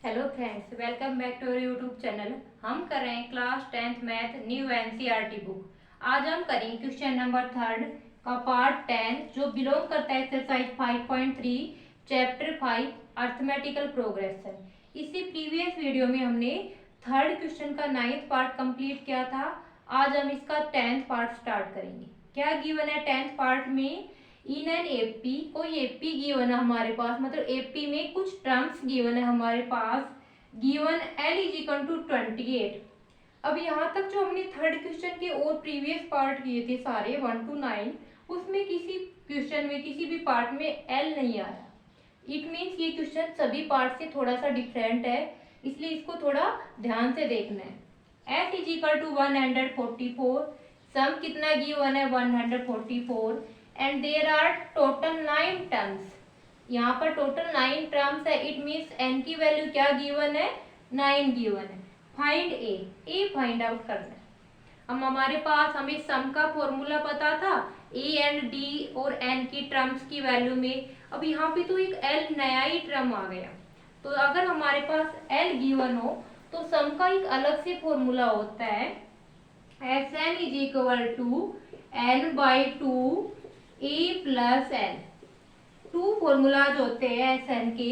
Hello friends, welcome back to our YouTube channel. हम कर रहे हैं class 10th math new NCERT book. आज हम करेंगे क्वेश्चन नंबर 3 का पार्ट 10 जो बिलोंग करता है एक्सरसाइज 5.3 चैप्टर 5 अर्थमेटिकल प्रोग्रेशन। इससे प्रीवियस वीडियो में हमने थर्ड क्वेश्चन का 9th पार्ट कंप्लीट किया था। आज हम इसका 10th पार्ट स्टार्ट करेंगे। क्या गिवन है 10th पार्ट में? इन एन एपी, कोई एपी गिवन है हमारे पास, मतलब एपी में कुछ टर्म्स गिवन है हमारे पास। Given L is equal to 28। अब यहाँ तक जो हमने थर्ड क्वेश्चन के और प्रीवियस पार्ट किए थे सारे 1 to 9, उसमें किसी क्वेश्चन में किसी भी पार्ट में एल नहीं आया। इट मीन्स ये क्वेश्चन सभी पार्ट से थोड़ा सा डिफरेंट है, इसलिए इसको थोड़ा ध्यान से देखना है। S is equal to 144। Sum कितना गिवन है? 144 and there are total 9 terms. यहाँ पर टोटल 9 टर्म्स है। इट मीन्स एन की वैल्यू क्या गिवन है? 9 गिवन है। फाइंड ए फाइंड आउट करना है। हम हमारे पास हमें सम का फॉर्मूला पता था ए एंड डी और एन की टर्म्स की वैल्यू में। अब यहाँ पे तो एक एल नया ही टर्म आ गया। तो अगर हमारे पास एल गिवन हो तो सम का एक अलग से फॉर्मूला होता है। S n is equal to n by two a plus n. Two formulas होते हैं एस एन के।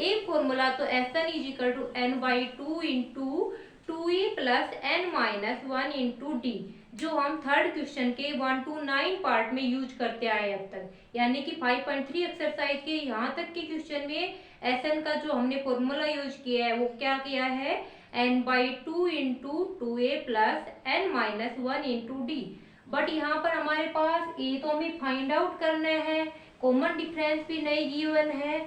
एक फॉर्मूला तो S n is equal to n by two into two a plus n minus 1 into d, जो हम third question के 1 to 9 part में use करते आए अब तक। यानी कि 5.3 एक्सरसाइज के यहाँ तक के क्वेश्चन में एस एन का जो हमने फॉर्मूला यूज किया है वो क्या किया है? N by two into two a plus n minus 1 into d. But यहाँ पर हमारे पास ए तो हमें फाइंड आउट करना है, कॉमन डिफरेंस भी नहीं गिवन है,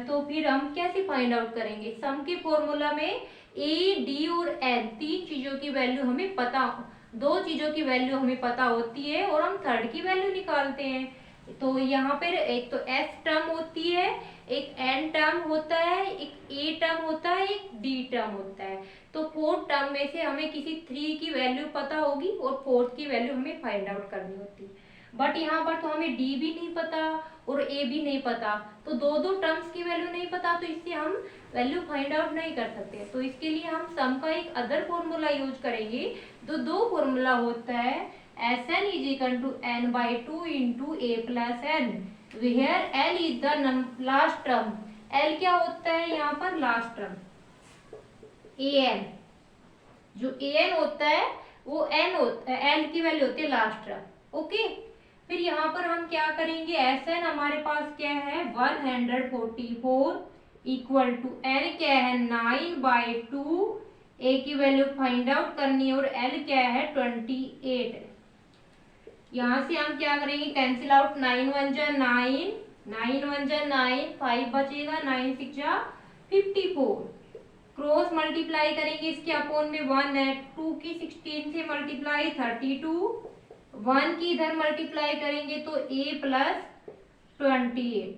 तो फिर हम कैसे फाइंड आउट करेंगे? सम के फॉर्मूला में ए डी और एन तीन चीजों की वैल्यू हमें पता, दो चीजों की वैल्यू हमें पता होती है और हम थर्ड की वैल्यू निकालते हैं। तो यहाँ पर एक तो एस टर्म होती है, एक एन टर्म होता है, एक ए टर्म होता है, एक डी टर्म होता है। तो फोर्थ टर्म में से हमें किसी थ्री की वैल्यू पता होगी और फोर्थ की वैल्यू हमें फाइंड आउट करनी होती है। बट यहाँ पर तो हमें डी भी नहीं पता और ए भी नहीं पता, तो दो दो टर्म्स की वैल्यू नहीं पता, तो इससे हम वैल्यू फाइंड आउट नहीं कर सकते। तो इसके लिए हम सम का एक अदर फॉर्मूला यूज करेंगे। तो दो फॉर्मूला होता है S n is equal to n by two into a plus n, where l is the last term. L क्या होता है यहाँ पर? Last term. ए एन, जो ए एन होता है वो एन होता है, एल की वैल्यू होती है लास्ट टर्म। ओके, फिर यहाँ पर हम क्या करेंगे? एस एन हमारे पास क्या है? 144 इक्वल टू एन क्या है? 9 बाई टू। ए की वैल्यू फाइंड आउट करनी है और एल क्या है? 28। यहाँ से हम क्या करेंगे? Cancel out. 9 1 जा 9, 9 1 जा 9, 5 बचेगा, 9 6 जा 54। क्रॉस मल्टीप्लाई करेंगे, इसके अपोन में 1 है, 2 की 16 से मल्टीप्लाई 32, 1 की इधर मल्टीप्लाई करेंगे तो a प्लस 28।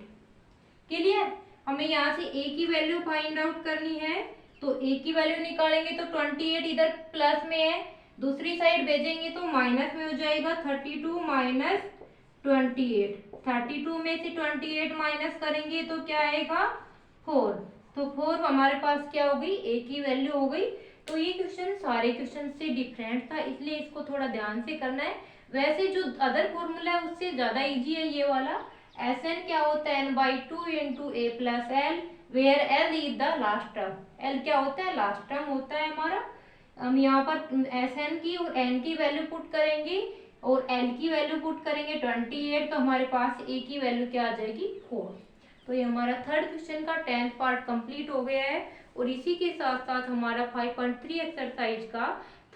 क्लियर? हमें यहाँ से a की वैल्यू फाइंड आउट करनी है, तो a की वैल्यू निकालेंगे तो 28 इधर प्लस में है, दूसरी साइड भेजेंगे तो माइनस में हो जाएगा। 32 माइनस 28, 32 में से 28 माइनस करेंगे तो क्या आएगा? 4। तो 4 हमारे पास क्या हो गई? a की वैल्यू हो गई। तो ये क्वेश्चन सारे क्वेश्चन से डिफरेंट था, इसलिए इसको थोड़ा ध्यान से करना है। वैसे जो अदर फॉर्मूला है उससे ज्यादा इजी है ये वाला। एस एन क्या होता है? N by two into a plus l, where l is the last term. L क्या होता है? लास्ट टर्म होता है हमारा। हम यहाँ पर एस एन की और एन की वैल्यू पुट करेंगे और एल की वैल्यू पुट करेंगे 28, तो हमारे पास ए की वैल्यू क्या आ जाएगी? 4। तो ये हमारा थर्ड क्वेश्चन का 10th पार्ट कंप्लीट हो गया है और इसी के साथ साथ हमारा 5.3 एक्सरसाइज का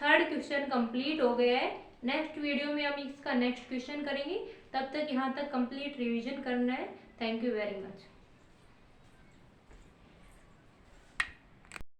थर्ड क्वेश्चन कंप्लीट हो गया है। नेक्स्ट वीडियो में हम इसका नेक्स्ट क्वेश्चन करेंगे, तब तक यहाँ तक कंप्लीट रिवीजन करना है। Thank you very much.